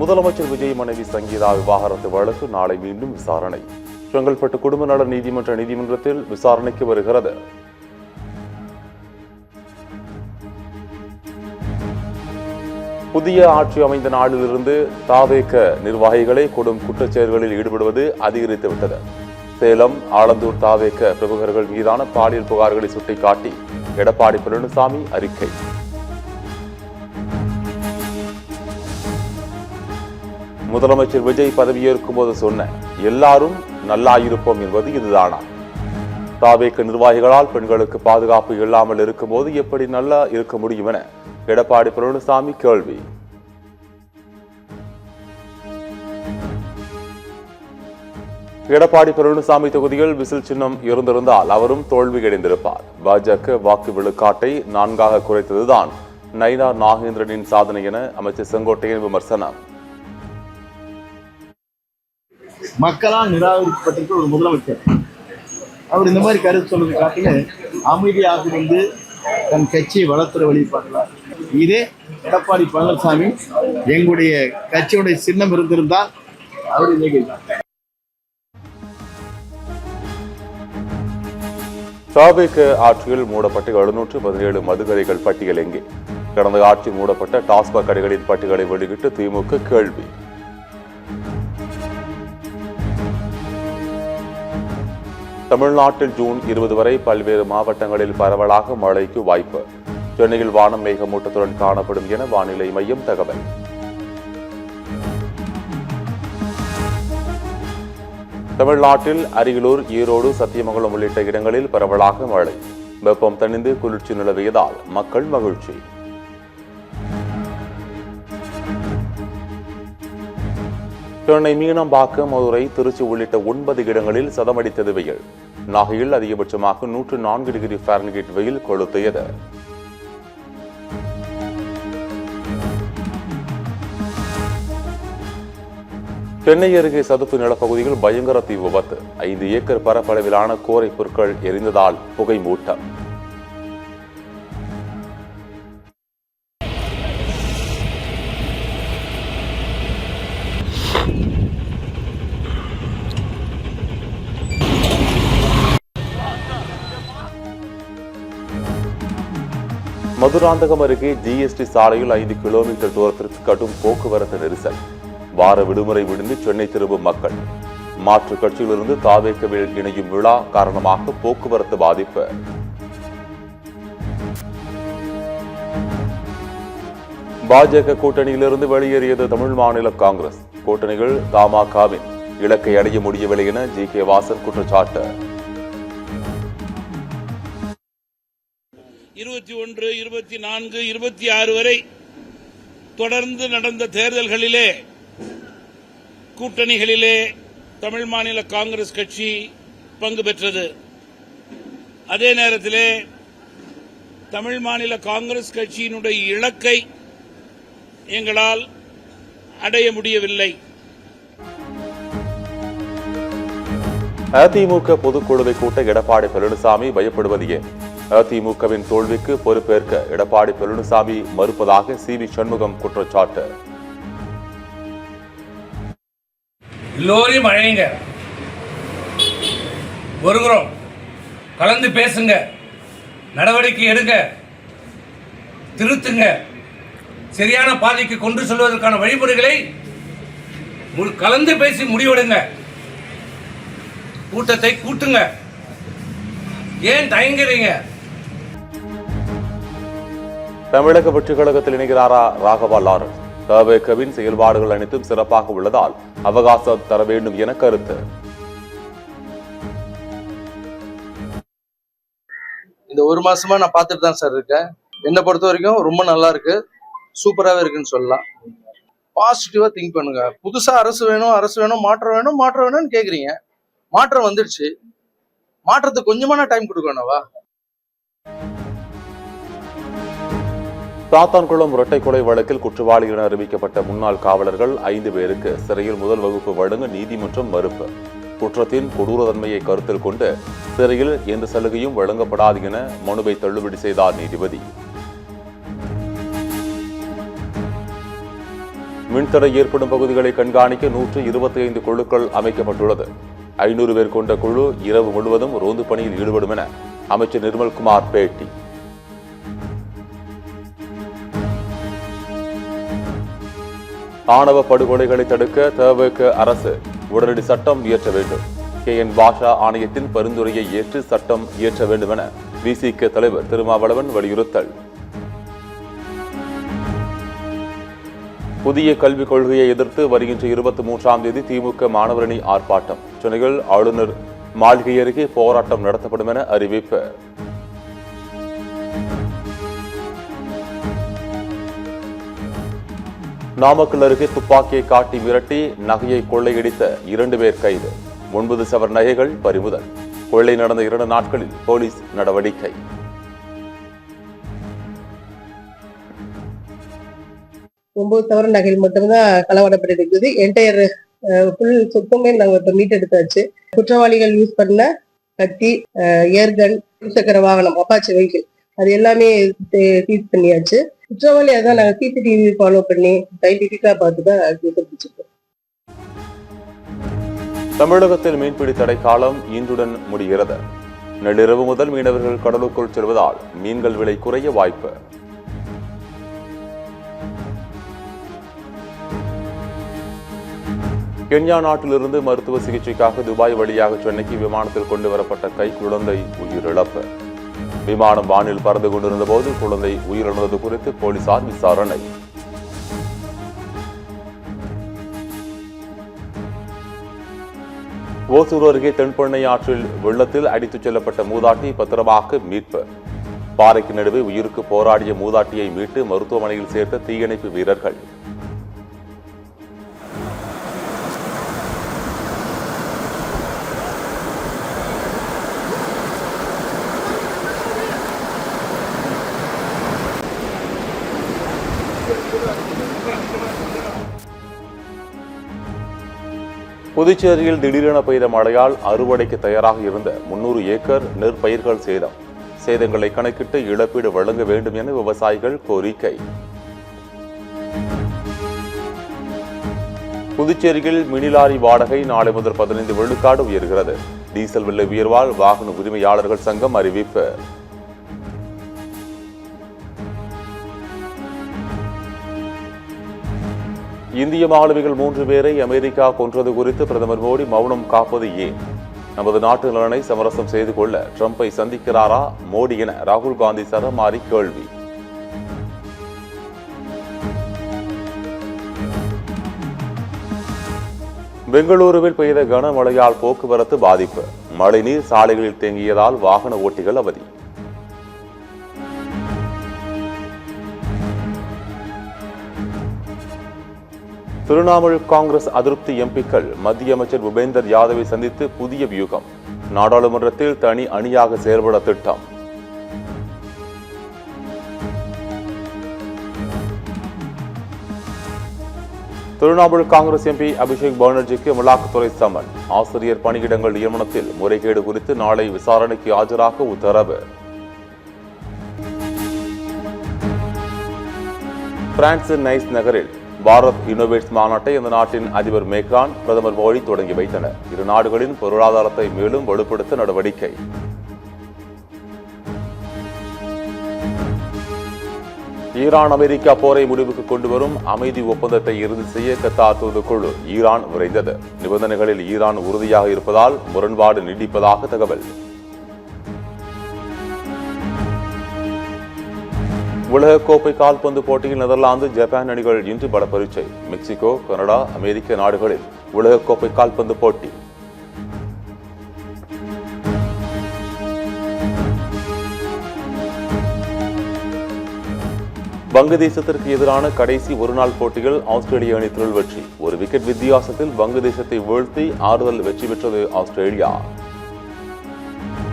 முதலமைச்சர் விஜய் மனைவி சங்கீதா விவாகரத்து வழக்கு நாளை மீண்டும் விசாரணை. செங்கல்பட்டு குடும்ப நல நீதிமன்றத்தில் விசாரணைக்கு வருகிறது. புதிய ஆட்சி அமைந்த நாளிலிருந்து தாவேக நிர்வாகிகளை கொடும் குற்றச்செயல்களில் ஈடுபடுவது அதிகரித்துவிட்டது. சேலம், ஆலந்தூர் தாவேக பிரமுகர்கள் மீதான பாலியல் புகார்களை சுட்டிக்காட்டி எடப்பாடி பழனிசாமி அறிக்கை. முதலமைச்சர் விஜய் பதவியேற்கும் போது சொன்ன எல்லாரும் நல்லாயிருப்போம் என்பது இதுதானா? தாவேக நிர்வாகிகளால் பெண்களுக்கு பாதுகாப்பு இல்லாமல் இருக்கும்போது எப்படி நல்லா இருக்க முடியும் என எடப்பாடி பழனிசாமி கேள்வி. எடப்பாடி பழனிசாமி தொகுதியில் விசில் சின்னம் இருந்திருந்தால் அவரும் தோல்வியடைந்திருப்பார். பாஜக வாக்கு விழுக்காட்டை 4ஆக குறைத்ததுதான் நயினார் நாகேந்திரனின் சாதனை என அமைச்சர் செங்கோட்டையன் விமர்சனம். மக்களால் நிராகரிக்கப்பட்டிருக்க ஒரு முதலமைச்சர் அவர் இந்த மாதிரி கருத்து சொல்றது காட்டில அமைதியாக இருந்து தன் கட்சியை வளர்த்துற வழிபாடுறார். இதே எடப்பாடி பழனிசாமி எங்களுடைய கட்சியுடைய சின்னம் இருந்திருந்தால் அவர் இணைகிறார். தாவேக ஆட்சியில் மூடப்பட்ட 717 மதுக்கடைகள் பட்டியல் எங்கே? கடந்த ஆட்சி மூடப்பட்ட டாஸ்மாக் கடைகளின் பட்டியலை வெளியிட்டு திமுக கேள்வி. தமிழ்நாட்டில் ஜூன் 20 வரை பல்வேறு மாவட்டங்களில் பரவலாக மழைக்கு வாய்ப்பு. சென்னையில் வானம் மேகமூட்டத்துடன் காணப்படும் என வானிலை மையம் தகவல். தமிழ்நாட்டில் அரியலூர், ஈரோடு, சத்தியமங்கலம் உள்ளிட்ட இடங்களில் பரவலாக மழை. வெப்பம் தணிந்து குளிர்ச்சி நிலவியதால் மக்கள் மகிழ்ச்சி. சென்னை, மீனம்பாக்கம், மதுரை, திருச்சி உள்ளிட்ட 9 இடங்களில் சதமடித்தது வெயில். நாகையில் அதிகபட்சமாக 104 டிகிரி ஃபாரன்ஹீட் வெயில் கொளுத்தியது. சென்னை அருகே சதுப்பு நிலப்பகுதியில் பயங்கர தீ விபத்து. 5 ஏக்கர் பரப்பளவிலான கோரை பொருட்கள் எரிந்ததால் புகை மூட்டம். மதுராந்தகம் அருகே ஜிஎஸ்டி சாலையில் 5 கிலோமீட்டர் தூரத்திற்கு கடும் போக்குவரத்து நெரிசல். வார விடுமுறை விடுந்து சென்னை திரும்பும் மக்கள். மாற்றுக் கட்சியிலிருந்து தாவேகவில் இணையும் விழா காரணமாக போக்குவரத்து பாதிப்பு. பாஜக கூட்டணியிலிருந்து வெளியேறியது தமிழ் மாநில காங்கிரஸ். கூட்டணிகள் தமாகவின் இலக்கை அடைய முடியவில்லை என ஜி.கே. வாசன் குற்றச்சாட்டு. 21, 24, 26 வரை தொடர்ந்து நடந்த தேர்தல்களிலே கூட்டணிகளிலே தமிழ் மாநில காங்கிரஸ் கட்சி பங்கு பெற்றது. அதே நேரத்திலே தமிழ் மாநில காங்கிரஸ் கட்சியினுடைய இலக்கை எங்களால் அடைய முடியவில்லை. அதிமுக பொதுக்குழுவை கூட்ட எடப்பாடி பழனிசாமி பயப்படுவது ஏன்? அதிமுகவின் தோல்விக்கு பொறுப்பேற்க எடப்பாடி பழனிசாமி மறுப்பதாக சி.வி. சண்முகம் குற்றச்சாட்டு. எல்லோரையும் அழைங்க, வருகிறோம், கலந்து பேசுங்க, நடவடிக்கை எடுங்க, திருத்துங்க, சரியான பாதைக்கு கொண்டு செல்வதற்கான வழிமுறைகளை கலந்து பேசி முடிவெடுங்க. கூட்டத்தை கூட்டுங்க, ஏன் தயங்குறீங்க? தமிழக வெற்றிக் கழகத்தில் இணைகிறாரா ராகவா லாரன்ஸ்? தாவேகவின் செயல்பாடுகள் அனைத்தும் சிறப்பாக உள்ளதால் அவகாசம் தர வேண்டும் என கருத்து. இந்த 1 மாசமா நான் பார்த்துட்டு தான் சார் இருக்கேன். என்னை பொறுத்த வரைக்கும் ரொம்ப நல்லா இருக்கு, சூப்பராகவே இருக்குன்னு சொல்லலாம். பாசிட்டிவா திங்க் பண்ணுங்க. புதுசா அரசு வேணும், மாற்றம் வேணும்னு கேக்குறீங்க. மாற்றம் வந்துடுச்சு, மாற்றத்துக்கு கொஞ்சமான டைம் கொடுக்கணும்வா? சாத்தான்குளம் இரட்டை கொலை வழக்கில் குற்றவாளி என அறிவிக்கப்பட்ட முன்னாள் காவலர்கள் 5 பேருக்கு சிறையில் முதல் வகுப்பு வழங்க நீதிமன்றம் மறுப்பு. குற்றத்தின் கொடூரத்தன்மையை கருத்தில் கொண்டு சிறையில் எந்த சலுகையும் வழங்கப்படாது என மனுவை தள்ளுபடி செய்தார் நீதிபதி. மின்தடை ஏற்படும் பகுதிகளை கண்காணிக்க 125 குழுக்கள் அமைக்கப்பட்டுள்ளது. 500 பேர் கொண்ட குழு இரவு முழுவதும் ரோந்து பணியில் ஈடுபடும் என அமைச்சர் நிர்மல்குமார் பேட்டி. ஆணவ படுகொலைகளை தடுக்க தவிக அரசு உடனடி சட்டம் இயற்ற வேண்டும். KN பாஷா ஆணையத்தின் பரிந்துரையை ஏற்று சட்டம் இயற்ற வேண்டும் என VCK தலைவர் திருமாவளவன் வலியுறுத்தல். புதிய கல்விக் கொள்கையை எதிர்த்து வருகின்ற 23ஆம் தேதி திமுக மாணவரணி ஆர்ப்பாட்டம். சென்னையில் ஆளுநர் மாளிகை அருகே போராட்டம் நடத்தப்படும் என அறிவிப்பு. நாமக்கல் அருகே துப்பாக்கியை காட்டி மிரட்டி நகையை கொள்ளையடித்த 2 பேர் கைது. 9 சவரன் நகைகள் பறிமுதல். கொள்ளை நடந்த 2 நாட்களில் போலீஸ் நடவடிக்கை. ஒன்பது சவரன் நகைகள் மட்டும்தான் களவாடப்பட்டிருக்குது. என்டையர் ஃபுல் சொத்துமே நாங்கள் இப்போ மீட்டெடுத்தாச்சு. குற்றவாளிகள் யூஸ் பண்ண கத்தி, ஏர்கன், இருசக்கர வாகனம், அப்பாச்சி வெஹிக்கிள் அது எல்லாமே சீஸ் பண்ணியாச்சு. குற்றவாளி அதான் நாங்கள் CCTV ஃபாலோ பண்ணி சயின்டிஃபிக்காக பார்த்து தான் கண்டுபிடிச்சிருக்கோம். தமிழகத்தில் மீன்பிடி தடை காலம் இன்றுடன் முடிகிறது. நள்ளிரவு முதல் மீனவர்கள் கடலுக்குள் செல்வதால் மீன்கள் விலை குறைய வாய்ப்பு. கென்யா நாட்டிலிருந்து மருத்துவ சிகிச்சைக்காக துபாய் வழியாக சென்னைக்கு விமானத்தில் கொண்டு வரப்பட்ட குழந்தை உயிரிழப்பு. விமானம் வானில் பறந்து கொண்டிருந்த போது குழந்தை உயிரிழந்தது குறித்து போலீசார் விசாரணை. ஓசூர் அருகே தென்பெண்ணை ஆற்றில் வெள்ளத்தில் அடித்துச் செல்லப்பட்ட மூதாட்டி பத்திரமாக மீட்பு. பாறைக்கு நடுவே உயிருக்கு போராடிய மூதாட்டியை மீட்டு மருத்துவமனையில் சேர்த்த தீயணைப்பு வீரர்கள். புதுச்சேரியில் திடீரென பெய்த மழையால் அறுவடைக்கு தயாராக இருந்த 300 ஏக்கர் நெற்பயிர்கள் சேதம். சேதங்களை கணக்கிட்டு இழப்பீடு வழங்க வேண்டும் என விவசாயிகள் கோரிக்கை. புதுச்சேரியில் மினிலாரி வாடகை நாளை முதல் 15 விழுக்காடு உயர்கிறது. டீசல் விலை உயர்வால் வாகன உரிமையாளர்கள் சங்கம் அறிவிப்பு. இந்திய மாலுமிகள் 3 பேரை அமெரிக்கா கொன்றது குறித்து பிரதமர் மோடி மௌனம் காப்பது ஏன்? நமது நாட்டு நலனை சமரசம் செய்து கொள்ள ட்ரம்பை சந்திக்கிறாரா மோடி என ராகுல் காந்தி சரமாரி கேள்வி. பெங்களூருவில் பெய்த கனமழையால் போக்குவரத்து பாதிப்பு. மழைநீர் சாலைகளில் தேங்கியதால் வாகன ஓட்டிகள் அவதி. திரிணாமுல் காங்கிரஸ் அதிருப்தி எம்பிக்கள் மத்திய அமைச்சர் பூபேந்தர் யாதவை சந்தித்து புதிய வியூகம். நாடாளுமன்றத்தில் தனி அணியாக செயல்பட திட்டம். திரிணாமுல் காங்கிரஸ் MP அபிஷேக் பானர்ஜிக்கு அமலாக்கத்துறை சம்மன். ஆசிரியர் பணியிடங்கள் நியமனத்தில் முறைகேடு குறித்து நாளை விசாரணைக்கு ஆஜராக உத்தரவு. பிரான்சின் நைஸ் நகரில் பாரத் இன்னோவேட்ஸ் மாநாட்டை இந்த நாட்டின் அதிபர் மேக்ரான், பிரதமர் மோடி தொடங்கி வைத்தனர். 2 நாடுகளின் பொருளாதாரத்தை மேலும் வலுப்படுத்த நடவடிக்கை. ஈரான் அமெரிக்கா போரை முடிவுக்கு கொண்டு வரும் அமைதி ஒப்பந்தத்தை இறுதி செய்ய கத்தார் தூதுக்குழு ஈரான் விரைந்தது. நிபந்தனைகளில் ஈரான் உறுதியாக இருப்பதால் முரண்பாடு நீடிப்பதாக தகவல். உலகக்கோப்பை கால்பந்து போட்டியில் நெதர்லாந்து, ஜப்பான் அணிகள் இன்று பல பரீட்சை. மெக்சிகோ, கனடா, அமெரிக்க நாடுகளில் உலகக்கோப்பை கால்பந்து போட்டி. வங்கதேசத்திற்கு எதிரான கடைசி ஒருநாள் போட்டியில் ஆஸ்திரேலிய அணி திரள் வெற்றி. 1 விக்கெட் வித்தியாசத்தில் வங்கதேசத்தை வீழ்த்தி ஆறுதல் வெற்றி பெற்றது ஆஸ்திரேலியா.